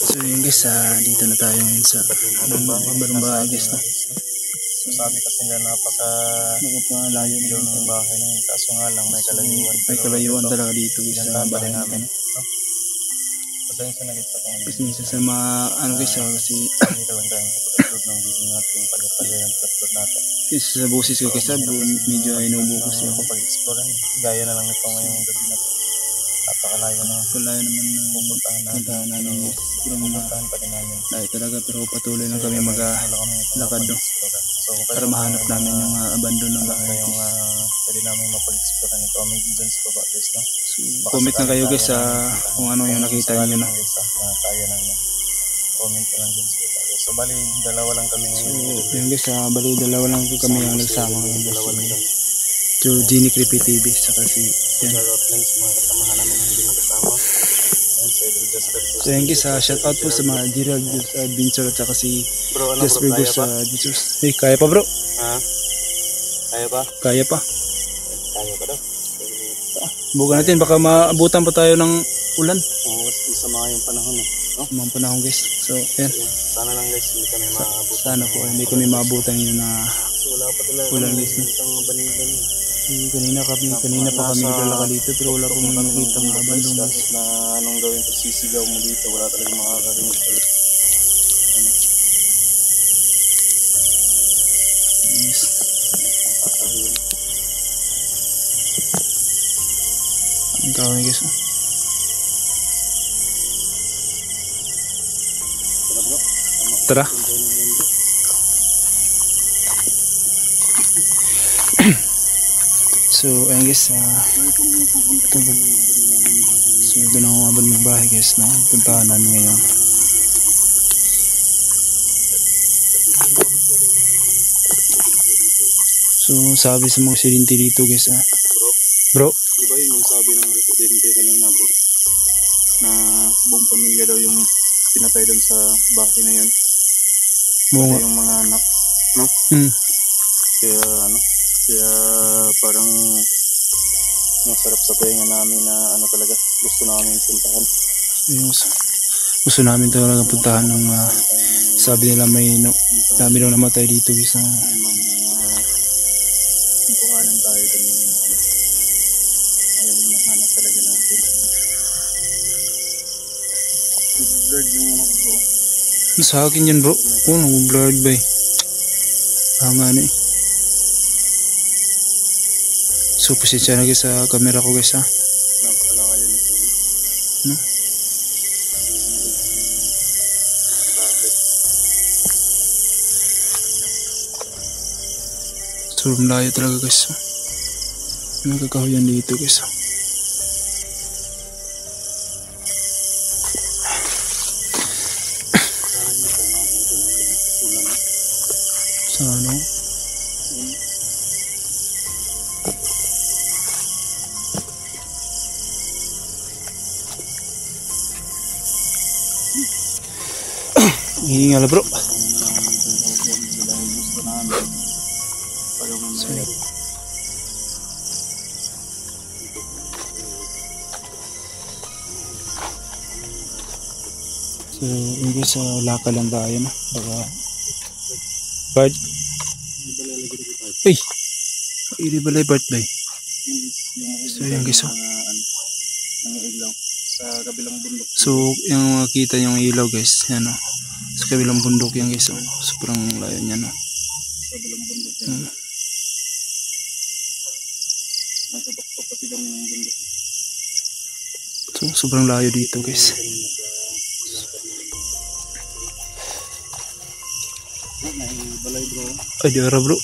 So yun guys, dito na tayo ngayon sa bagong bahay guys, no? So sabi kasi nga napaka-layo ng bahay na yun, kaso nga lang may kalayuan. May kalayuan talaga dito guys sa bahay namin. Pasensya na guys ako. Pasensya sa mga ano guys, kasi dito lang tayong upload ng video natin, pag-upload yung upload natin. Sa boses ko kasi medyo inubo kasi ako. Pag-explore gaya na lang nito ngayong gabi na to. Napakalayo na. Kalayo naman na pupuntahan namin guys. Pupuntahan pa din namin. Ay talaga, pero patuloy lang kami mag-lakad do. So, para mahanap namin yung abandon ng bahay. Yung pwede namin mapag-explore nito. Comment dyan sa baba guys, no? So, comment na kayo guys kung ano yung nakita nyo na. Kaya namin. Comment na lang dyan sa baba guys. So bali, dalawa lang kami ngayon. So yun guys, bali dalawa lang kami ang nagsama ngayon guys. Dalawa lang kami. So Genie Creepy TV saka si yan. Mga kasamahan namin hindi magkasama. So yan guys, shout out po sa mga Gerald Adventure at saka si Jasper Gus Adventures. Hey, kaya pa bro? Ha? Kaya pa? Kaya pa. Kaya pa daw. Bukan natin, baka maabutan pa tayo ng ulan. Oo, masama yung panahon eh. No? Mga panahon guys. So yan. Sana lang guys, hindi kami maabutan. Sana po, hindi kami maabutan yun na so, wala pa talaga ulan guys. Kanina pa kami naglalakad dito pero wala pong nakita mga bandong guys. Na anong gawin pag sisigaw mo dito, wala talagang makakarinig talaga. Yes. Ang kawin guys. Tara. So ayun guys, so ito na ang abad ng bahay guys, no? Puntahan namin ngayon. So sabi sa mga residente dito guys, bro, diba yung sabi ng residente kanina bro, na buong pamilya daw yung pinatay doon sa bahay na yun, pati yung mga anak, no? Kaya ano, kaya parang masarap sa pahinga namin na ano talaga, gusto namin puntahan. Gusto namin talaga puntahan ng sabi nila may dami daw namatay dito guys. Makuhanan tayo dun yung ayaw yung nahanap talaga natin. Blurred yung ano ko. Sa akin yan bro, blurred ba eh. Nga na eh. So pasensya na guys sa camera ko guys ha. Napakalayo nito guys. No? So malayo talaga guys. Nagkakahuyan dito guys. Sa ano? Hingal bro. Gusto namin ayaw mo So, mayroon. so yung sa laka lang tayo na. Baka Bart. Uy! Iri balay Bart bay. So yan guys, oh. Mga ilaw sa kabilang bundok. So yung makita yung ilaw guys, yan o. Sa kabilang bundok yan guys, oh. Sobrang layo niya, no. Sa kabilang bundok yan. Nasa tuktok kasi kami ng bundok. So sobrang layo dito guys. May balay bro. Ay di ara bro.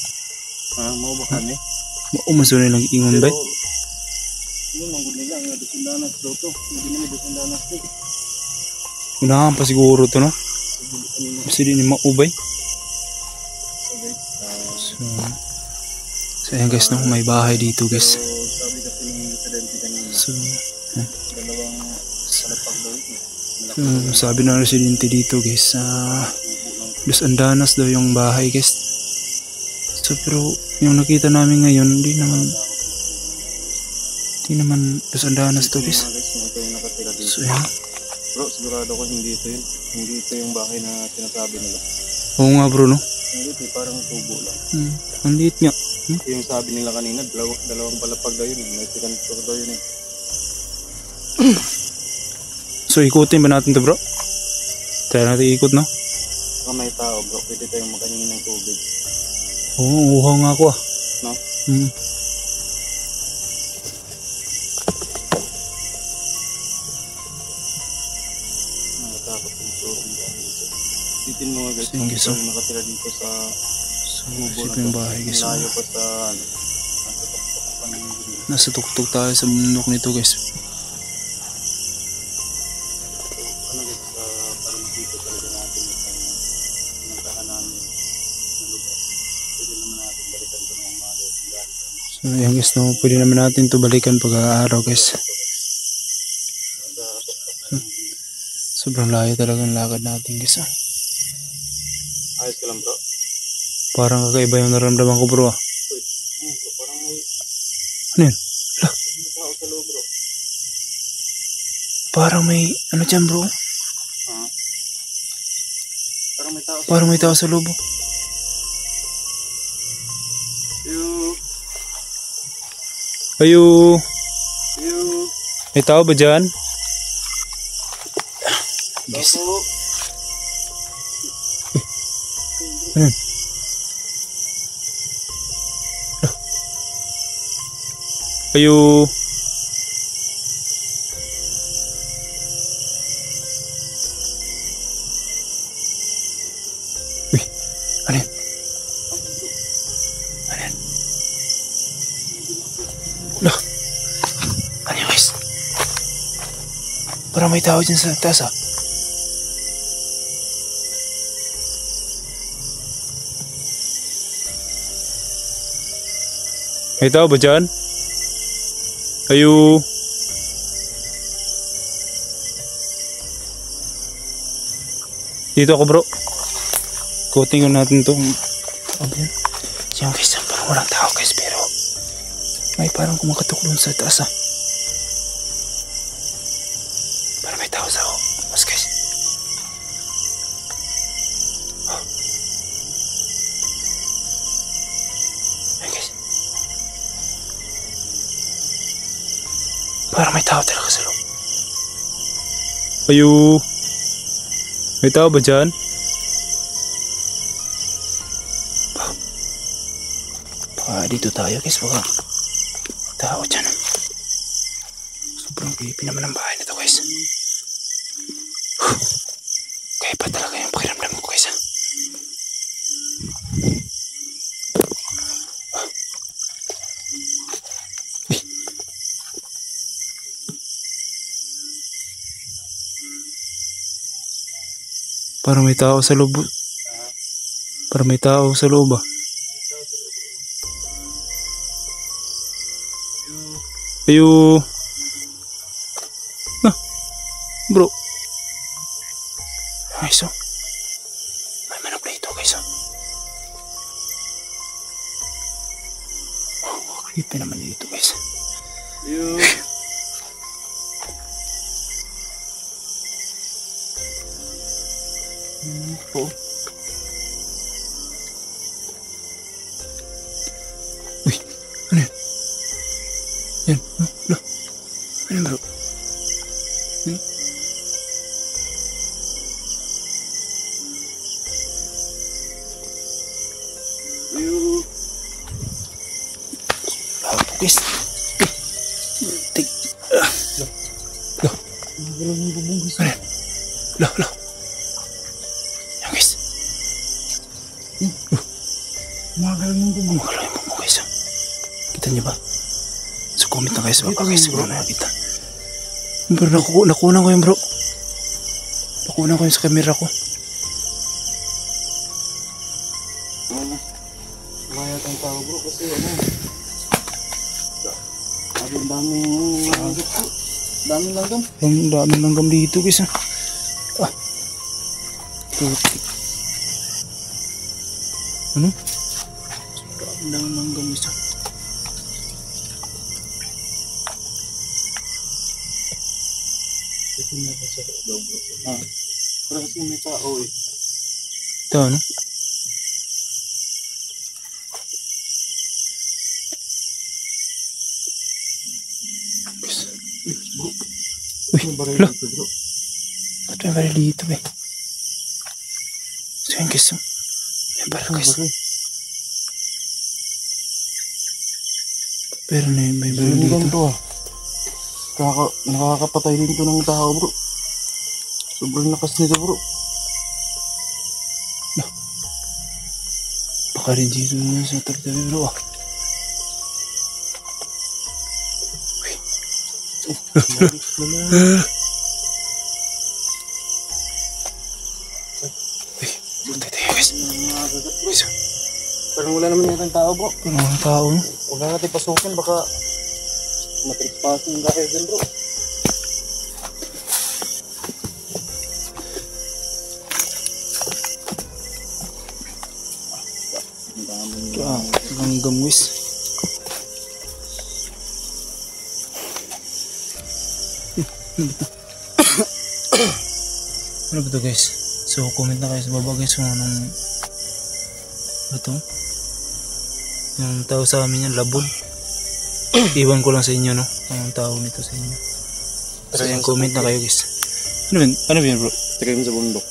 Mau ba kami? Maumaso na lang ingon bay. Yung manggod nila, nga dusundanas daw to. Hindi naman dusundanas to. Unahan pa siguro to, no? Kasi di ni maubay. So ayan guys, no? May bahay dito guys. Sabi kasi ng residente kanina. So Dalawang salapag daw ito. sabi ng residente dito guys, Los Andanas daw yung bahay guys. So pero yung nakita namin ngayon, di naman Los Andanas to guys. So yan. Bro, sigurado ko hindi ito yun. Hindi ito yung bahay na sinasabi nila. Oo nga bro, no? Hindi ito, parang tubo lang. Ang liit nga. Yung sabi nila kanina, dalawang palapag daw yun. May second floor daw yun. So ikutin ba natin to bro? Tayo natin ikot, no? Baka may tao bro, pwede tayong makahingi ng tubig. Oo, uhaw nga ako No? Nakatakot yung turong dahil. Titin mo nga guys, Thank you, sir. nakatira dito sa So ito yung bahay guys. layo pa sa Nasa tuktok tayo sa bundok nito guys. para makita talaga natin yung pinagkahan namin na lugar. Pwede naman natin balikan ito ng umaga. So yan guys, no? Pwede naman natin to balikan pag-aaraw guys. Sobrang layo talaga ang lakad natin guys. Ayos ka lang bro. Parang kakaiba yung naramdaman ko bro. Parang may Ano yun? tao sa loob bro. Parang may ano dyan bro? Parang may tao. Parang may tao sa loob. Ayo. May tao ba dyan? Yes. Ano? Ayo. Uy, ano yan? Ano yan? Loh. Ano yan guys? Parang may tao dyan sa taas May tao ba dyan? Ayo. Dito ako bro. Ikutin natin to. Yan guys, parang walang tao guys, pero may parang kumakatok doon sa taas Parang may tao sa mas guys. Yan guys. Parang may tao talaga sa loob. Ayo. May tao ba dyan? Dito tayo guys, baka tao dyan. Sobrang creepy naman ang bahay nito guys. Kaya pa talaga yung pakiramdam ko guys Parang may tao sa loob. Parang may tao sa loob Ayo. Bro. Ay, so. May manok na ito, guys. Ito naman dito guys. Yun. Po. Uy, ano yan? Yan, oh, lo. Ano yan bro? Yun. Guys. Tik. Lo. Magalang yung bubong guys. Ano yan? Lo, lo. Yan guys. Magalang yung bubong. Magalaw yung bubong guys. Kita niyo ba? So comment na guys. Baba guys. Bro, nakakita. Bro, nakunan ko yun bro. Nakunan ko yun sa camera ko. Kaya tayong tao bro kasi ano. Ang daming langgam. Daming langgam. Ang daming langgam dito guys. Ah. Putik. Ano? Ang daming langgam guys. Ito na sa loob bro. Pero kasi may tao eh. Ito ano? Uy, lo. Bro. Ba't may baril dito eh? So yun guys. May baril guys. Pero may baril dito. To ah. Nakakapatay din to ng tao bro. Sobrang lakas nito bro. Baka rin dito sa tabi bro ah. Buntay tayo guys. Parang wala naman yata tao bro. Ano ang tao no? Huwag na natin pasukin baka matrikpasin yung dahil dyan bro. Langgam guys. Ano ba ito guys? So comment na kayo sa baba guys kung anong ito. Yung tao sa amin yan, labon. Iwan ko lang sa inyo no, anong tao nito sa inyo. So yung comment na kayo guys. Ano ba yun bro? Tigay sa bundok.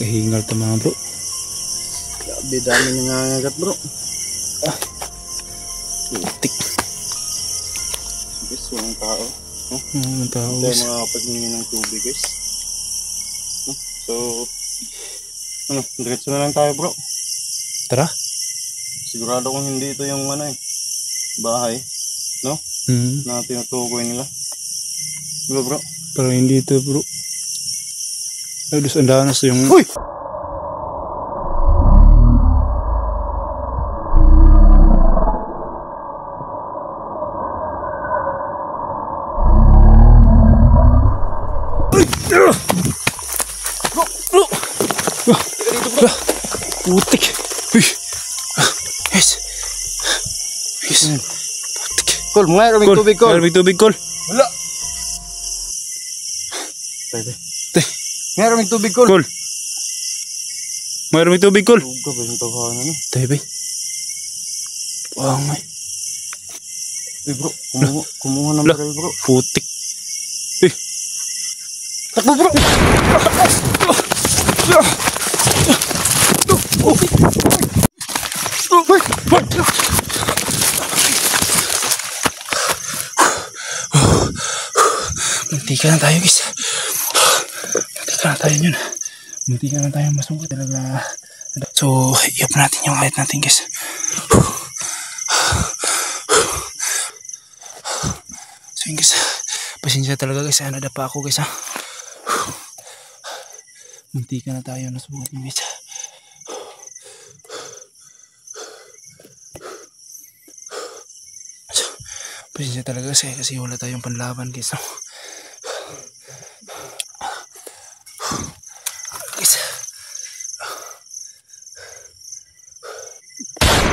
Kahingal ta mga bro. Grabe dami niyang nangangagat bro. Putik. Guys, walang tao. Ang tao Hindi guys. makakapaghingi ng tubig guys. So, ano, diretso na lang tayo bro. Tara. Sigurado kung hindi ito yung ano eh, bahay, no? Na tinutukoy nila. Diba bro? Pero hindi ito bro. Ay, dos andanas yung... Uy! Putik. Uy. Yes. Yes. Putik. Kol, mga may tubig kol. May tubig kol. Wala. Pwede. Tay. Meron may tubig kol. Kol. Mayroon may tubig kol. Huwag ka ba yung tawanan na? Tay bay. Pangay. Eh bro, kumuha ng Wala. baril bro. Putik. Eh. Takbo bro! Muntika na tayo guys. Muntika na tayo yun. Muntika na tayo masuko talaga. So, i-up natin yung height natin guys. So yun guys. Pasensya talaga guys. Nadapa ako guys ha. Muntika na tayo. Nasubukan yung guys. Pasensya talaga kasi wala tayong panlaban guys. No? Guys.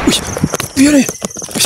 Uy! Uy! Ano yun? Uy!